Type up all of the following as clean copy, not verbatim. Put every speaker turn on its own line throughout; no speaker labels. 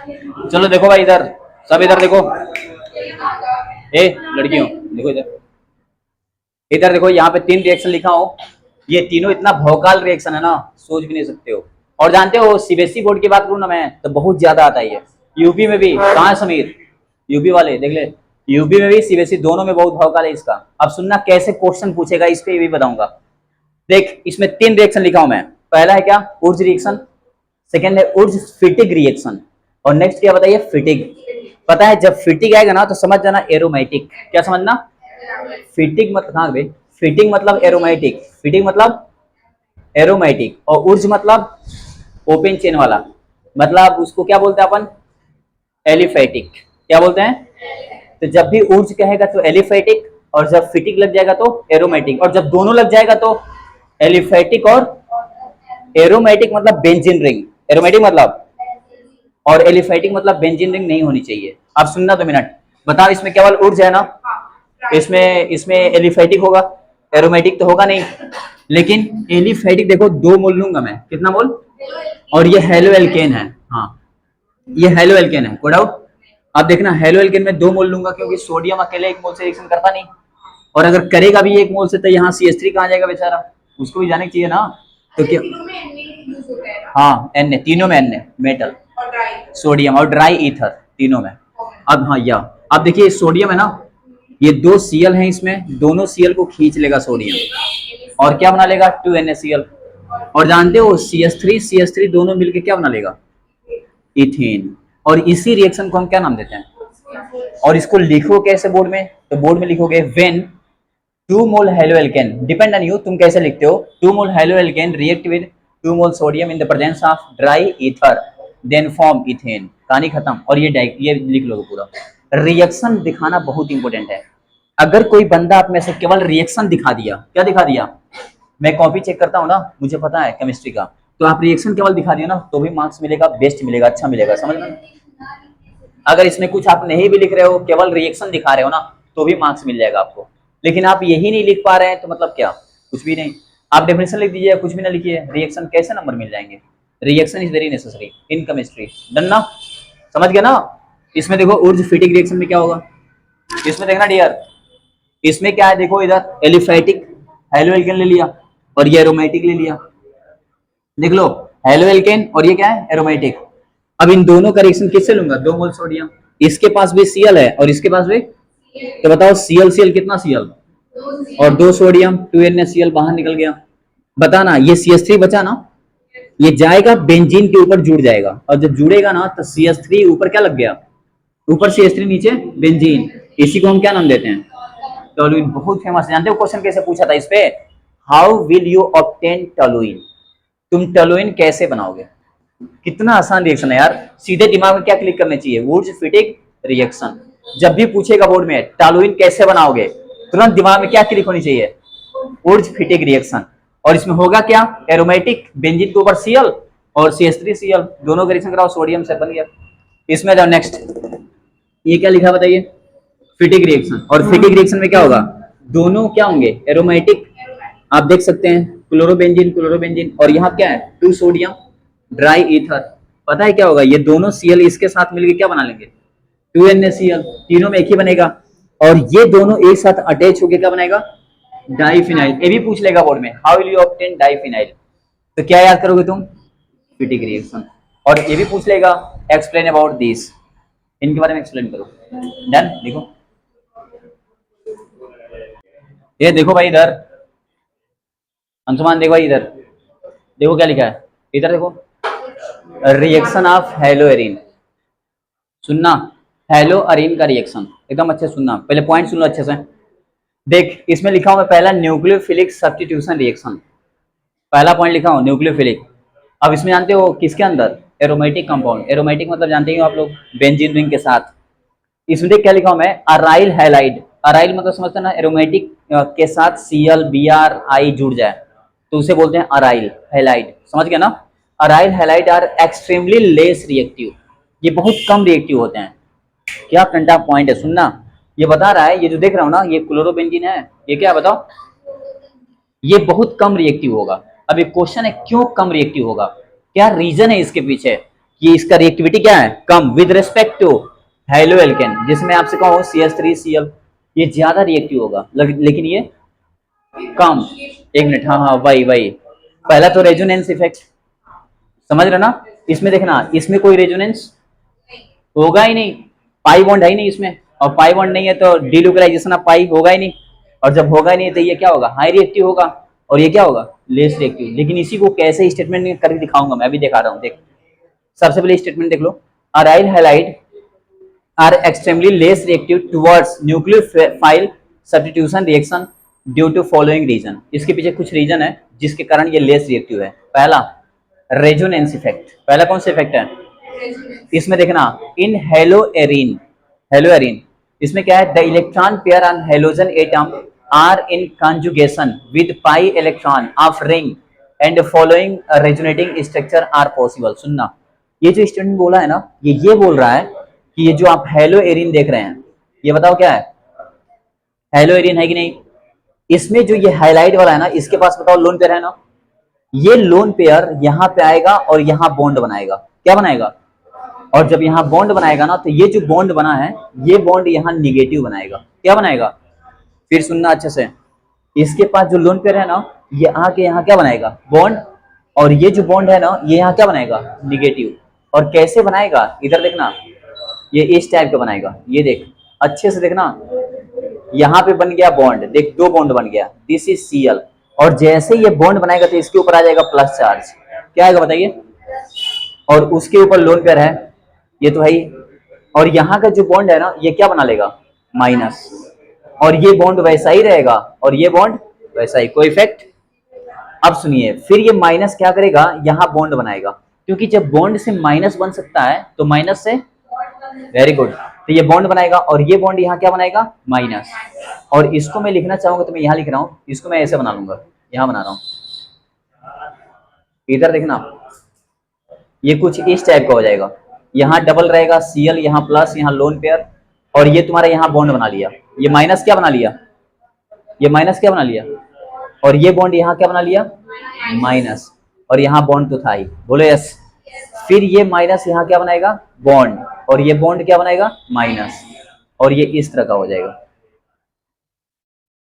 चलो देखो भाई इधर, सब इधर देखो। ए लड़कियों देखो इधर, इधर देखो, यहाँ पे 3 रिएक्शन लिखा हो। ये तीनों इतना भौकाल रिएक्शन है ना, सोच भी नहीं सकते हो। और जानते हो सीबीएसई बोर्ड की बात करूँ ना मैं, तो बहुत ज्यादा आता है ये। यूपी में भी, कहाँ है समीर, यूपी वाले देख ले, यूपी में भी सीबीएसई दोनों में बहुत भौकाल है इसका। अब सुनना कैसे क्वेश्चन पूछेगा इस पे, ये भी बताऊंगा। देख इसमें 3 रिएक्शन लिखा हूं मैं। पहला है क्या, उर्ज रिएक्शन। सेकेंड है उर्ज फिटिक रिएक्शन। और नेक्स्ट क्या बताइए, फिटिक। पता है जब फिटिक आएगा ना तो समझ जाना एरोमेटिक। क्या समझना, फिटिक मतलब, हाँ भाई, फिटिंग मतलब एरोमेटिक, फिटिंग मतलब एरोमेटिक। और उर्ज मतलब ओपन चेन वाला, मतलब उसको क्या बोलते हैं अपन, एलिफेटिक। क्या बोलते हैं, तो जब भी उर्ज कहेगा तो एलिफेटिक, और जब फिटिक लग जाएगा तो एरोमेटिक, और जब दोनों लग जाएगा तो एलिफेटिक और एरोमेटिक मतलब बेंजीन रिंग। एरोमेटिक मतलब और एलिफेटिक मतलब बेंजीन रिंग नहीं होनी चाहिए। अब सुनना 2 मिनट, बताओ इसमें केवल उर्ज है ना, इसमें इसमें एलिफेटिक होगा, एरोमेटिक तो होगा नहीं। लेकिन एलिफेटिक देखो 2 मोल लूंगा मैं, कितना मोल, और ये हेलो एल्केन है। हाँ ये हेलो एल्केन है, कोई डाउट। अब देखना हेलो एल्केन में 2 मोल लूंगा, क्योंकि सोडियम अकेले 1 मोल से रिएक्शन करता नहीं, और अगर करेगा भी 1 मोल से तो यहाँ CH3 कहाँ जाएगा बेचारा, उसको भी जाने चाहिए ना। तो क्या, हाँ एन तीनों में एन मेटल, सोडियम और ड्राई ईथर तीनों में। अब हाँ या, अब देखिए सोडियम है ना, ये 2 Cl हैं इसमें, दोनों Cl को खींच लेगा सोडियम, और क्या बना लेगा 2NaCl। और जानते हो CH3 दोनों मिलके क्या बना लेगा, इथेन। और इसी रिएक्शन को हम क्या नाम देते हैं, और इसको लिखो कैसे बोर्ड में, तो बोर्ड में लिखोगे when 2 mole haloalkane, depend on you तुम कैसे लिखते हो। 2 mole haloalkane react with 2 mole sodium in the presence of dry ether then form ethane, कहानी खत्म। और ये लिख लो पूरा। रिएक्शन दिखाना बहुत इंपॉर्टेंट है। अगर कोई बंदा आप में से केवल रिएक्शन दिखा दिया, क्या दिखा दिया, मैं कॉपी चेक करता हूँ ना, मुझे पता है केमिस्ट्री का, तो आप रिएक्शन केवल दिखा दिया ना तो भी मार्क्स मिलेगा, बेस्ट मिलेगा, अच्छा मिलेगा, समझ में। अगर इसमें कुछ आप नहीं भी लिख रहे हो, केवल रिएक्शन दिखा रहे हो ना, तो भी मार्क्स मिल जाएगा आपको। लेकिन आप यही नहीं लिख पा रहे हैं तो मतलब क्या, कुछ भी नहीं। आप डेफिनेशन लिख दीजिए, कुछ भी ना लिखिए, रिएक्शन कैसे नंबर मिल जाएंगे। Reaction is very necessary in chemistry, done ना, समझ गया ना। इसमें देखो उर्ज फिटिक रिएक्शन में क्या होगा, इसमें देखना डियर, इसमें क्या है देखो, इधर एलिफेटिक हेलो एल्केन ले लिया, और ये एरोमेटिक ले लिया, देख लो, हेलो एल्केन और ये क्या है एरोमेटिक। अब इन दोनों का रिएक्शन किससे लूंगा, 2 मोल सोडियम, इसके पास भी Cl है और इसके पास भी, तो बताओ Cl कितना Cl, और 2 सोडियम 2NaCl बाहर निकल गया। बताना ये CH3 बचा ना, ये जाएगा बेंजीन के ऊपर जुड़ जाएगा, और जब जुड़ेगा ना तो CH3 ऊपर क्या लग गया, ऊपर CH3 नीचे बेंजीन, इसी को हम क्या नाम देते हैं, टोलुइन। बहुत फेमस है, जानते हो क्वेश्चन कैसे पूछा था इस पे, how will you obtain toluene, तुम टोलुइन कैसे बनाओगे। कितना आसान रिएक्शन है यार, सीधे दिमाग में क्या क्लिक करने चाहिए, वुड्स फिटिक रिएक्शन। जब भी पूछेगा बोर्ड में टोलुइन कैसे बनाओगे, तुरंत दिमाग में क्या क्लिक होनी चाहिए, वुड्स फिटिक रिएक्शन। और इसमें होगा क्या, एरोमेटिक बेंजीन के ऊपर Cl और CH3Cl दोनों का रिएक्शन कराओ, सोडियम से बन गया। इसमें जाओ नेक्स्ट, ये क्या लिखा बताइए, फिटिक रिएक्शन। और फिटिक रिएक्शन में क्या होगा, दोनों क्या होंगे एरोमेटिक, आप देख सकते हैं क्लोरोबेंजीन क्लोरोबेंजीन, और यहाँ क्या है 2 सोडियम ड्राई ईथर। पता है क्या होगा, ये दोनों Cl इसके साथ मिलकर क्या बना लेंगे, 2NaCl, तीनों में एक ही बनेगा। और ये दोनों एक साथ अटैच होकर क्या बनाएगा, डाइफिनाइल। ये भी पूछ लेगा बोर्ड में, how will you obtain diphenyl, तो क्या याद करोगे तुम, फिटिक रिएक्शन। और ये भी पूछ लेगा एक्सप्लेन अबाउट दिस, इनके बारे में एक्सप्लेन करो। डन, देखो ये देखो भाई इधर, अंशुमान देखो भाई इधर, देखो क्या लिखा है इधर देखो, रिएक्शन ऑफ हेलो एरीन। सुनना, हेलो अरीन का रिएक्शन एकदम अच्छे सुनना, पहले पॉइंट सुन लो अच्छे से। देख इसमें लिखा हूं मैं पहला न्यूक्लियोफिलिक सब्स्टिट्यूशन रिएक्शन, पहला पॉइंट लिखा हूं न्यूक्लियोफिलिक। अब इसमें जानते हो किसके अंदर, एरोमेटिक कंपाउंड, एरोमेटिक मतलब जानते हो आप लोग बेंजीन रिंग के साथ। इसमें देख क्या लिखा हूं मैं, अराइल हैलाइड, अराइल मतलब समझते ना, एरोमेटिक के साथ Cl Br I जुड़ जाए तो उसे बोलते हैं अराइल हैलाइड, समझ गया ना। Aryl halide are extremely less reactive, ये बहुत कम रिएक्टिव होते हैं। क्या कंटा पॉइंट है सुनना, ये बता रहा है, ये जो देख रहा हूं ना, ये क्लोरोबेंजीन है, ये क्या है बताओ, ये बहुत कम रिएक्टिव होगा। अब एक क्वेश्चन है क्यों कम रिएक्टिव होगा, क्या रीजन है इसके पीछे, कि इसका रिएक्टिविटी क्या है, कम with respect to haloalkane, जिसमें आपसे कहूँ CH3Cl, ये ज्यादा रिएक्टिव होगा, लेकिन ये कम। एक मिनट, हाँ हाँ वही वही, पहला तो रेजोनेंस इफेक्ट, समझ रहे ना, इसमें देखना, इसमें कोई रेजोनेंस होगा ही नहीं, पाई बॉन्ड है ही नहीं इसमें, और पाई बॉन्ड नहीं है तो डिलोकलाइजेशन ऑफ पाई होगा ही नहीं, और जब होगा ही नहीं तो ये क्या होगा, हाई रिएक्टिव होगा, और ये क्या होगा, लेस रिएक्टिव। लेकिन इसी को कैसे स्टेटमेंट करके दिखाऊंगा, मैं अभी दिखा रहा हूँ, देख। सबसे पहले स्टेटमेंट देख लो, aryl halide are extremely less reactive towards nucleophile substitution reaction due to following reason. इसके पीछे कुछ रीजन है जिसके कारण ये लेस रिएक्टिव है। पहला रेजोनेंस इफेक्ट, पहला कौन सा इफेक्ट है, इसमें देखना, इन हेलोएरिन, हेलोएरिन इसमें क्या है, the electron pair on halogen atom are in conjugation with pi electron of ring and following resonating structure are possible. सुनना, ये जो स्टूडेंट बोला है ना, ये बोल रहा है कि ये जो आप हेलोएरिन देख रहे हैं, ये बताओ क्या है, हेलोएरिन है कि नहीं, इसमें जो ये हाईलाइट वाला है ना, इसके पास बताओ लोन पेयर है ना, ये लोन पेयर यहाँ पे आएगा और यहाँ बॉन्ड बनाएगा, क्या बनाएगा, और जब यहाँ बॉन्ड बनाएगा ना, तो ये जो बॉन्ड बना है, ये बॉन्ड यहाँ निगेटिव बनाएगा, क्या बनाएगा, फिर सुनना अच्छे से, इसके पास जो लोन पेयर है ना, ये आके यहाँ क्या बनाएगा, बॉन्ड, और ये जो बॉन्ड है ना, ये यहाँ क्या बनाएगा, निगेटिव। और कैसे बनाएगा, इधर देखना, ये इस टाइप का बनाएगा, ये देख अच्छे से देखना, यहाँ पे बन गया बॉन्ड, देख दो बॉन्ड बन गया, दिस इज Cl, और जैसे ये बॉन्ड बनाएगा तो इसके ऊपर आ जाएगा प्लस चार्ज, क्या आएगा बताइए, और उसके ऊपर लोन पेयर है, ये तो है ही, और यहाँ का जो बॉन्ड है ना, ये क्या बना लेगा, माइनस, और ये बॉन्ड वैसा ही रहेगा, और ये बॉन्ड वैसा ही, कोई इफेक्ट। अब सुनिए, फिर ये माइनस क्या करेगा, यहाँ बॉन्ड बनाएगा, क्योंकि जब बॉन्ड से माइनस बन सकता है तो माइनस से, वेरी गुड, तो ये बॉन्ड बनाएगा, और ये बॉन्ड यहाँ क्या बनाएगा, माइनस, और इसको मैं लिखना चाहूंगा तो मैं यहाँ लिख रहा हूँ, इसको मैं ऐसे बना लूंगा, यहाँ बना रहा हूँ, इधर देखना, ये कुछ इस टाइप का हो जाएगा, यहाँ डबल रहेगा Cl, यहाँ प्लस, यहाँ लोन पेयर, और ये तुम्हारा यहाँ बॉन्ड बना लिया, ये माइनस क्या बना लिया, ये माइनस क्या बना लिया, और ये बॉन्ड यहाँ क्या बना लिया, माइनस, और यहाँ बॉन्ड तो था ही, बोलो यस। फिर ये माइनस यहाँ क्या बनाएगा, बॉन्ड, और ये बॉन्ड क्या बनाएगा, माइनस, और ये इस तरह का हो जाएगा,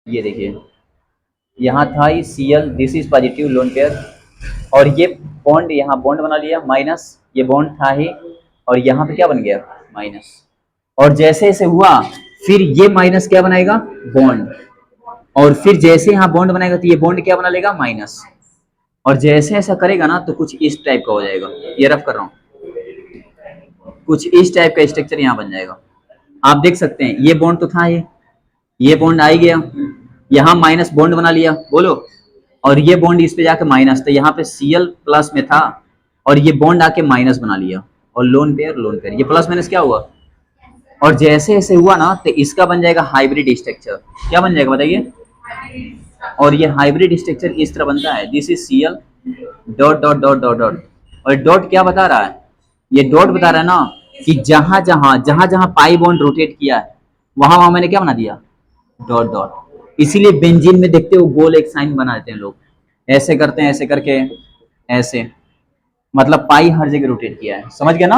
ये देखिए, यहाँ था ही Cl, this is positive lone pair, और ये बॉन्ड यहाँ बॉन्ड बना लिया माइनस, ये बॉन्ड था ही, और यहाँ पे क्या बन गया, माइनस, और जैसे ऐसे हुआ, फिर ये माइनस क्या बनाएगा, बॉन्ड, और फिर जैसे यहाँ बॉन्ड बनाएगा तो ये बॉन्ड क्या बना लेगा, माइनस, और जैसे ऐसा करेगा ना तो कुछ इस टाइप का हो जाएगा, ये रफ कर रहा हूँ, कुछ इस टाइप का स्ट्रक्चर यहाँ बन जाएगा, आप देख सकते हैं, ये बॉन्ड तो था ये बॉन्ड आ ही गया, यहाँ माइनस बॉन्ड बना लिया, बोलो, और ये बॉन्ड इस पे जाके माइनस, तो यहाँ पे Cl प्लस में था, और ये बॉन्ड आके माइनस बना लिया, और लोन पेयर, ये प्लस माइनस क्या हुआ, और जैसे ऐसे हुआ ना तो इसका बन जाएगा हाइब्रिड स्ट्रक्चर, क्या बन जाएगा बताइए, और ये हाइब्रिड स्ट्रक्चर इस तरह बनता है, this is Cl dot dot dot dot dot, और डॉट क्या बता रहा है, ये डॉट बता रहा है ना कि जहां जहां पाई बॉन्ड रोटेट किया है, वहां वहां मैंने क्या बना दिया, डॉट डॉट। इसीलिए बेंजीन में देखते हो गोल एक साइन बना देते हैं लोग, ऐसे करते हैं, ऐसे करके, ऐसे, मतलब पाई हर जगह रोटेट किया है, समझ गया ना।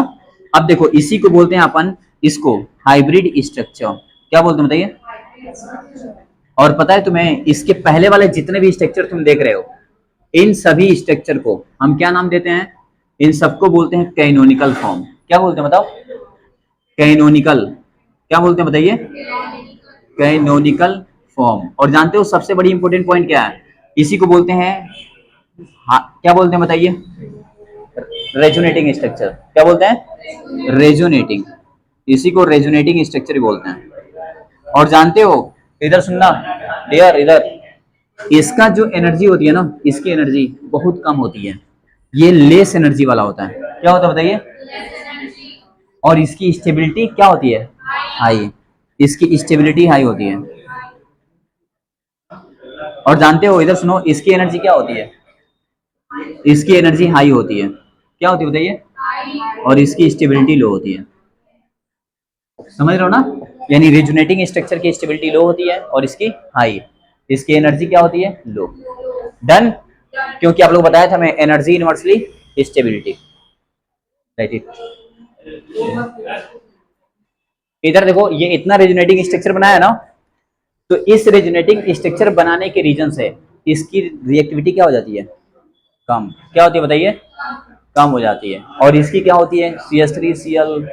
अब देखो, इसी को बोलते हैं अपन, इसको हाइब्रिड स्ट्रक्चर, क्या बोलते हैं बताइए। और पता है तुम्हें, इसके पहले वाले जितने भी स्ट्रक्चर तुम देख रहे हो, इन सभी स्ट्रक्चर को हम क्या नाम देते हैं, इन सबको बोलते हैं कैनोनिकल फॉर्म, क्या बोलते हैं बताओ, कैनोनिकल, क्या बोलते हैं बताइए, कैनोनिकल फॉर्म। और जानते हो सबसे बड़ी इंपॉर्टेंट पॉइंट क्या है, इसी को बोलते हैं, क्या बोलते हैं बताइए, रेजोनेटिंग स्ट्रक्चर, क्या बोलते हैं, रेजोनेटिंग, इसी को रेजोनेटिंग स्ट्रक्चर ही बोलते हैं। और जानते हो, इधर सुनना डियर, इधर इसका जो एनर्जी होती है ना, इसकी एनर्जी बहुत कम होती है, ये लेस एनर्जी वाला होता है, क्या होता है बताइए, और इसकी स्टेबिलिटी क्या होती है, हाई, इसकी स्टेबिलिटी हाई होती है। और जानते हो, इधर सुनो, इसकी एनर्जी क्या होती है, इसकी एनर्जी हाई होती है, क्या होती है बताइए, और इसकी स्टेबिलिटी लो होती है, समझ रहे हो ना। यानी रेजोनेटिंग स्ट्रक्चर की स्टेबिलिटी लो होती है और इसकी हाई, इसकी एनर्जी क्या होती है, लो। डन, क्योंकि आप लोग बताया था मैं, energy inversely stability. Right it. इधर देखो ये इतना रेजोनेटिंग स्ट्रक्चर बनाया ना, तो इस रेजोनेटिंग स्ट्रक्चर बनाने के रीजन से इसकी रिएक्टिविटी क्या हो जाती है, कम। क्या होती है बताइए, कम हो जाती है। और इसकी क्या होती है, CH3 Cl,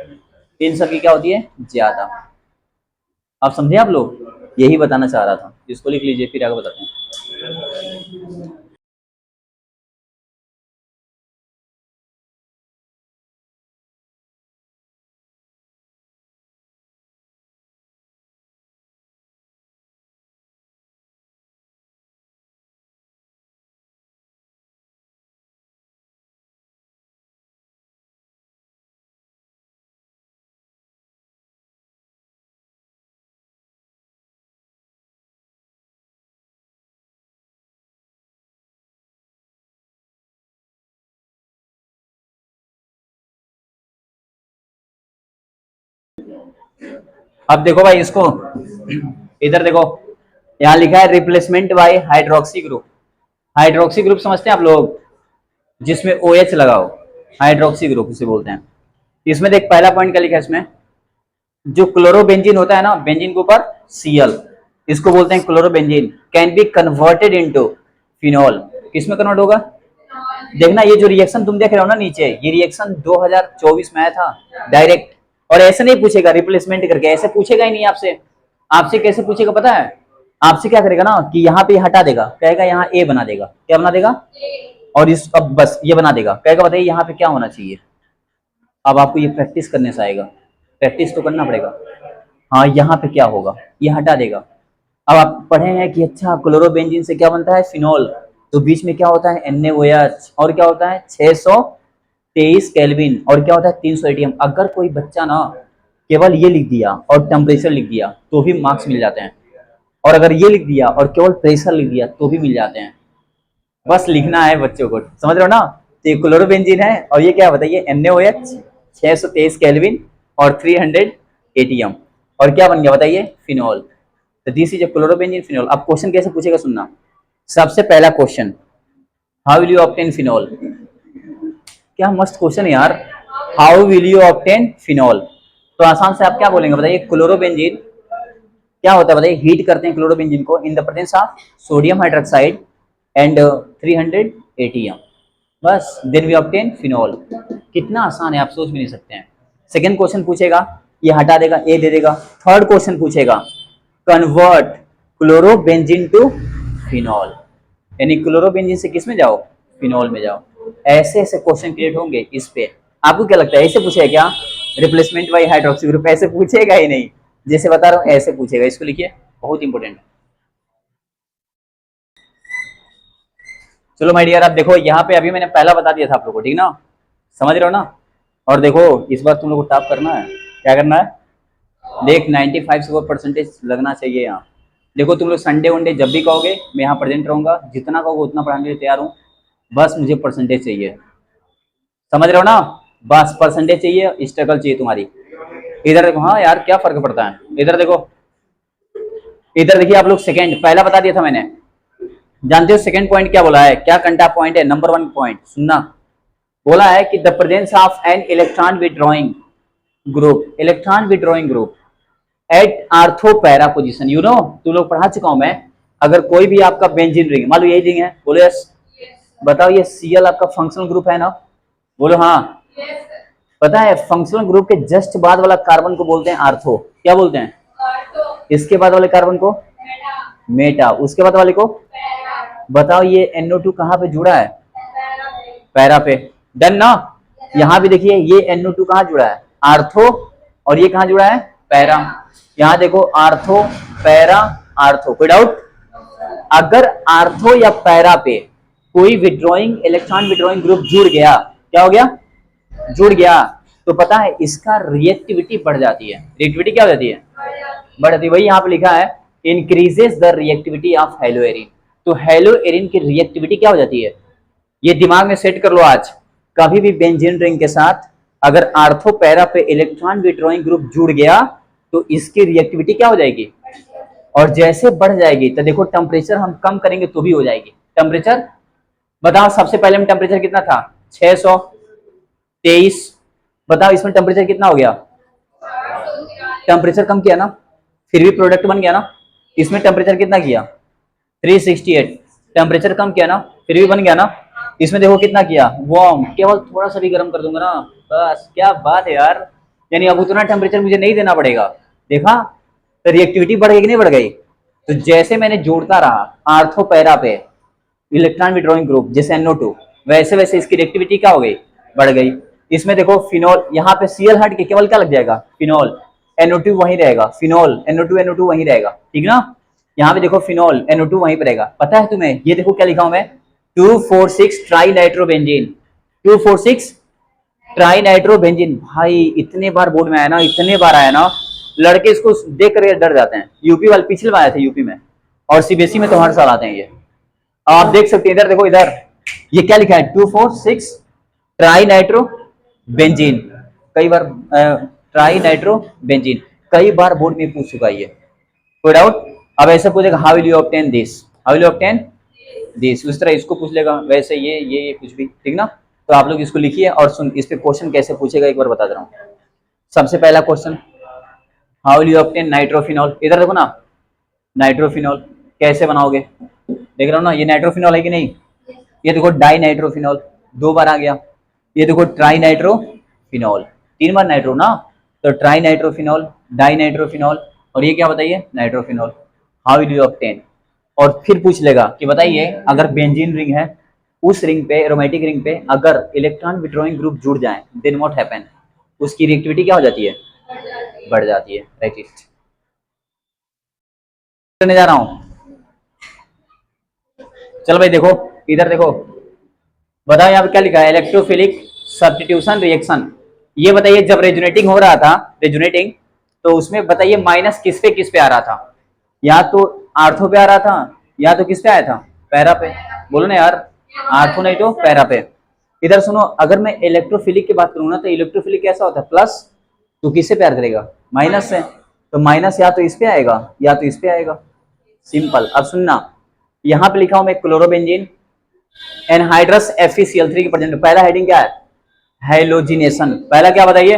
इन सब की क्या होती है, ज्यादा। आप समझे आप लोग, यही बताना चाह रहा था। इसको लिख लीजिए फिर आगे बताते हैं। अब देखो भाई इसको, इधर देखो, यहाँ लिखा है replacement bye hydroxy group. Hydroxy group समझते हैं आप लोग, जिसमें OH लगाओ, हाइड्रोक्सी ग्रुप उसे बोलते हैं। इसमें देख पहला पॉइंट क्या लिखा है इसमें, जो क्लोरोबेंजीन होता है ना, बेंजीन के ऊपर Cl, इसको बोलते हैं chlorobenzene, can be converted into phenol. किसमें कन्वर्ट होगा, देखना ये जो रिएक्शन तुम देख रहे हो ना नीचे, ये रिएक्शन 2024 में आया था डायरेक्ट। और ऐसे नहीं पूछेगा रिप्लेसमेंट करके, ऐसे पूछेगा ही नहीं आपसे। आपसे कैसे पूछेगा पता है, आपसे क्या करेगा ना कि यहाँ पे हटा देगा, कहेगा यहाँ A बना देगा। क्या बना देगा, और इस अब बस ये बना देगा, कहेगा बताइए यहाँ पे क्या होना चाहिए। अब आपको ये प्रैक्टिस करने से आएगा, प्रैक्टिस तो करना पड़ेगा। हाँ यहाँ पे क्या होगा, ये हटा देगा। अब आप पढ़े हैं कि अच्छा क्लोरोबेंजीन से क्या बनता है, फिनॉल। तो बीच में क्या होता है, NaOH, और क्या होता है 623 केल्विन, और क्या होता है 300 एटीएम। अगर कोई बच्चा ना केवल ये लिख दिया और टेम्परेचर लिख दिया तो भी मार्क्स मिल जाते हैं, और अगर ये लिख दिया और केवल प्रेशर लिख दिया तो भी मिल जाते हैं। बस लिखना है बच्चों को, समझ रहे हो ना। तो ये क्लोरोबेंजीन है, और ये क्या बताइए, NaOH 623 केल्विन और 300 एटीएम, और क्या बन गया बताइए, फिनॉल। तो this is a chlorobenzene phenol. अब क्वेश्चन कैसे पूछेगा सुनना, सबसे पहला question, how will you obtain phenol. क्या मस्त क्वेश्चन है यार, how will you obtain phenol. तो आसान से आप क्या बोलेंगे बताइए, क्लोरोबेंजीन क्या होता है बताइए, हीट करते हैं क्लोरोबेंजीन को इन the presence of sodium hydroxide and 300 ATM, बस देन वी ऑब्टेन फिनॉल। कितना आसान है, आप सोच भी नहीं सकते हैं। सेकंड क्वेश्चन पूछेगा, ये हटा देगा, ए दे देगा। थर्ड क्वेश्चन पूछेगा, कन्वर्ट क्लोरोबेंजीन टू फिनॉल, यानी क्लोरोबेंजीन से किस में जाओ, फिनॉल में जाओ। ऐसे ऐसे क्वेश्चन क्रिएट होंगे इस पे। आपको क्या लगता है ऐसे पूछेगा क्या, रिप्लेसमेंट बाय हाइड्रोक्सी ग्रुप ऐसे पूछेगा ही नहीं, जैसे बता रहा हूँ ऐसे पूछेगा। इसको लिखिए, बहुत इंपॉर्टेंट है। चलो माय डियर, आप देखो यहाँ पे अभी मैंने पहला बता दिया था आप लोगों को, ठीक ना, समझ रहे हो ना। और देखो इस बार तुम लोग को टॉप करना है, क्या करना है, देख 95 से वो परसेंटेज लगना चाहिए यहाँ। देखो तुम लोग संडे वनडे जब भी कहोगे मैं यहाँ प्रेजेंट रहूंगा, जितना कहोगे उतना पढ़ाने के लिए तैयार हूँ। बस मुझे परसेंटेज चाहिए, समझ रहे हो ना, बस परसेंटेज चाहिए, स्ट्रगल चाहिए तुम्हारी। इधर देखो, हाँ यार क्या फर्क पड़ता है, इधर देखो, इधर देखिए आप लोग, सेकंड पहला बता दिया था मैंने, जानते हो सेकंड पॉइंट क्या बोला है, क्या कंटा पॉइंट है, नंबर 1 पॉइंट सुनना। बोला है कि the presence of an electron withdrawing group, electron withdrawing group at ortho para position, you know, तुम लोग पढ़ा चुका हूं मैं। अगर कोई भी आपका बेंजीन रिंग, मान लो यही रिंग है, बोलो यस। बताओ ये Cl आपका फंक्शनल ग्रुप है ना, बोलो हाँ। पता है फंक्शनल ग्रुप के जस्ट बाद वाला कार्बन को बोलते हैं आर्थो, क्या बोलते हैं, इसके बाद वाले कार्बन को मेटा, उसके बाद वाले को। बताओ ये NO2 कहाँ पे जुड़ा है, पैरा पे, डन ना। यहाँ भी देखिए ये NO2 कहाँ जुड़ा है, आर्थो, और ये कहाँ जुड़ा है, पैरा। यहाँ देखो आर्थो पैरा आर्थो, कोई डाउट। अगर आर्थो या पैरा पे कोई विड्रॉइंग इलेक्ट्रॉन विड्रॉइंग ग्रुप जुड़ गया, क्या हो गया, जुड़ गया, तो पता है इसका रिएक्टिविटी बढ़ जाती है। रिएक्टिविटी क्या हो जाती है, बढ़ जाती है। वही यहाँ पे लिखा है, इंक्रीजेस द रिएक्टिविटी ऑफ हेलोएरिन। तो हेलोएरिन की रिएक्टिविटी क्या हो जाती है, ये दिमाग में सेट कर लो आज। कभी भी बेंजीन रिंग के साथ अगर आर्थो पैरा पे इलेक्ट्रॉन विड्रॉइंग ग्रुप जुड़ गया तो इसकी रिएक्टिविटी क्या हो जाएगी, और जैसे बढ़ जाएगी तो देखो टेम्परेचर हम कम करेंगे तो भी हो जाएगी। टेम्परेचर बताओ, सबसे पहले में टेम्परेचर कितना था, 623 बताओ इसमें टेम्परेचर कितना हो गया, टेम्परेचर कम किया ना, फिर भी प्रोडक्ट बन गया ना। इसमें टेम्परेचर कितना किया 368, टेम्परेचर कम किया ना, फिर भी बन गया ना। इसमें देखो कितना किया वार्म, केवल थोड़ा सा भी गर्म कर दूंगा ना, बस क्या बात है यार। यानी अब उतना टेम्परेचर मुझे नहीं देना पड़ेगा। देखा तो रिएक्टिविटी बढ़ गई कि नहीं बढ़ गई। तो जैसे मैंने जोड़ता रहा आर्थो पैरा पे इलेक्ट्रॉन विड्रॉइंग ग्रुप जैसे NO2, वैसे वैसे इसकी रिएक्टिविटी क्या हो गई, बढ़ गई। इसमें देखो फिनोल, यहाँ पे Cl हट के केवल क्या लग जाएगा फिनोल, NO2 वहीं रहेगा, फिनोल NO2 वहीं रहेगा, ठीक ना। यहाँ पे देखो फिनोल NO2 वहीं पर रहेगा। पता है तुम्हें ये देखो क्या लिखा हूं मैं, 246 ट्राई नाइट्रोबेंजीन, 246 ट्राई नाइट्रोबेंजीन। भाई इतने बार बोर्ड में आया ना, इतने बार आया ना, लड़के इसको देख कर डर जाते हैं। यूपी वाले पिछले बार आए थे यूपी में, और सीबीएसई में तो हर साल आते हैं ये। आप देख सकते हैं इधर देखो, इधर ये क्या लिखा है 246 ट्राई नाइट्रो बेंजीन। कई बार ट्राई नाइट्रो बेंजीन कई बार बोर्ड में पूछ चुका है ये, कोई डाउट। अब ऐसे पूछेगा how will you obtain this, how will you obtain this, उस तरह इसको पूछ लेगा, वैसे ये कुछ भी, ठीक ना। तो आप लोग इसको लिखिए और सुन इस पे क्वेश्चन कैसे पूछेगा एक बार बता दे रहा हूँ। सबसे पहला question, how will you obtain nitrophenol. इधर देखो ना, नाइट्रोफिनॉल कैसे बनाओगे, देख रहा हो ना, ये नाइट्रोफिनॉल है कि नहीं। ये देखो डाई नाइट्रोफिनॉल 2 बार आ गया, ये देखो ट्राई नाइट्रोफिनॉल 3 बार नाइट्रो ना, तो ट्राई नाइट्रोफिनॉल, डाई नाइट्रोफिनॉल, और ये क्या बताइए nitrophenol. How will you obtain, और फिर पूछ लेगा कि बताइए अगर बेंजीन रिंग है, उस रिंग पे एरोमेटिक रिंग पे अगर इलेक्ट्रॉन विड्रॉइंग ग्रुप जुड़ जाए देन व्हाट हैपन, उसकी रिएक्टिविटी क्या हो जाती है, बढ़ जाती है, राइट इट। करने जा रहा हूं, चलो भाई देखो इधर देखो, बताओ यहाँ पे क्या लिखा है, इलेक्ट्रोफिलिक सब्स्टिट्यूशन रिएक्शन। ये बताइए जब रेजोनेटिंग हो रहा था, रेजोनेटिंग, तो उसमें बताइए माइनस किस पे आ रहा था, या तो आर्थो पे आ रहा था, या तो किस पे आया था, पैरा पे। बोलो ना यार, आर्थो नहीं तो पैरा पे। इधर सुनो, अगर मैं इलेक्ट्रोफिलिक की बात करूँ ना, तो इलेक्ट्रोफिलिक कैसा होता है, प्लस, तो किससे प्यार करेगा, माइनस से, तो माइनस या तो इस पे आएगा या तो इस पे आएगा, सिंपल। अब सुनना, यहाँ पे लिखा हूं मैं क्लोरोबेंजीन एनहाइड्रस FeCl3 की प्रेजेंट। पहला हेडिंग क्या है, हेलोजिनेशन। पहला क्या बताइए,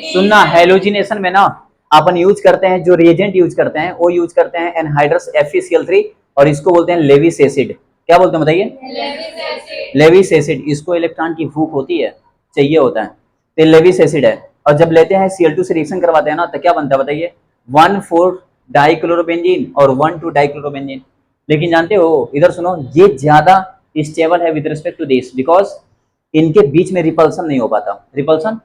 सुनना, हेलोजिनेशन में ना अपन यूज करते हैं, जो रिएजेंट यूज करते हैं वो यूज करते हैं एनहाइड्रस FeCl3, और इसको बोलते हैं लेविस एसिड। क्या बोलते हैं बताइए, लेविस एसिड। इसको इलेक्ट्रॉन की भूख होती है, चाहिए होता है, तो लेविस एसिड है। और जब लेते हैं Cl2 से रिएक्शन करवाते हैं ना, तो क्या बनता है बताइए, 1,4 डाइक्लोरोबेंजीन और 1,2 डाइक्लोरोबेंजीन। लेकिन जानते हो, इधर सुनो, ये ज्यादा स्टेबल है with respect to this, because इनके बीच में रिपल्सन नहीं हो पाता। रिपल्सन,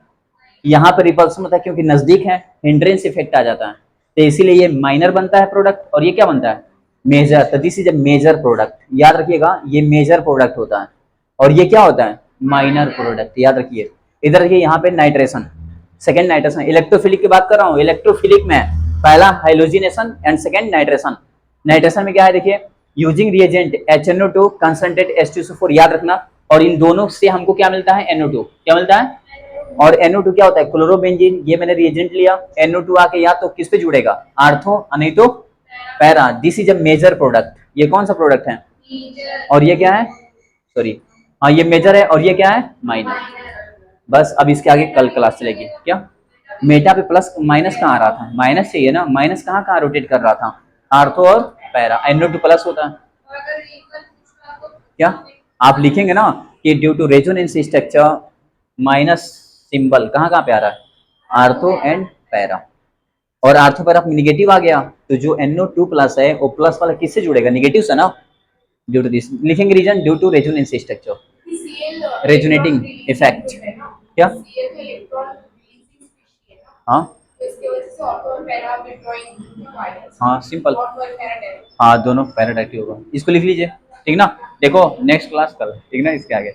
यहाँ पे रिपल्सन होता है क्योंकि नजदीक है, हिंड्रेंस इफेक्ट आ जाता है, तो इसीलिए ये माइनर बनता है प्रोडक्ट, और ये क्या बनता है, मेजर। तो this is a major product, याद रखिएगा, ये मेजर प्रोडक्ट होता है, और ये क्या होता है, माइनर प्रोडक्ट, याद रखिए। इधर देखिए यहाँ पे नाइट्रेशन, सेकेंड नाइट्रेशन। इलेक्ट्रोफिलिक की बात कर रहा हूँ, इलेक्ट्रोफिलिक में पहला halogenation and second nitration. Nitration में क्या है देखिए, using reagent HNO2 concentrate H2SO4, याद रखना। और इन दोनों से हमको क्या मिलता है, NO2, क्या मिलता है, और NO2 क्या होता है, क्लोरोबेंजीन। ये मैंने रिएजेंट लिया, NO2 आके या तो किस पे जुड़ेगा, आर्थो, नहीं तो para. This is a major product. ये कौन सा प्रोडक्ट है, और ये क्या है, सॉरी, हाँ ये मेजर है, और ये क्या है, माइनर। बस अब इसके आगे कल क्लास चलेगी क्या। मेटा पे प्लस माइनस कहाँ आ रहा था, माइनस चाहिए ना, माइनस कहाँ कहाँ रोटेट कर रहा था, आर्थो और पैरा। NO2 प्लस होता है क्या, आप लिखेंगे ना कि due to resonance structure minus symbol कहाँ कहाँ पे आ रहा है, आर्थो एंड पैरा। और आर्थो पैरा निगेटिव आ गया, तो जो NO2 प्लस है वो प्लस वाला किससे जुड़ेगा, निगेटिव से ना। ड्यू टू दिस लिखेंगे reason, due to resonance structure, resonating effect. क्या, हाँ हाँ सिंपल, हाँ दोनों पैराडाइटिव होगा, इसको लिख लीजिए, ठीक ना। देखो नेक्स्ट क्लास कल, ठीक ना, इसके आगे।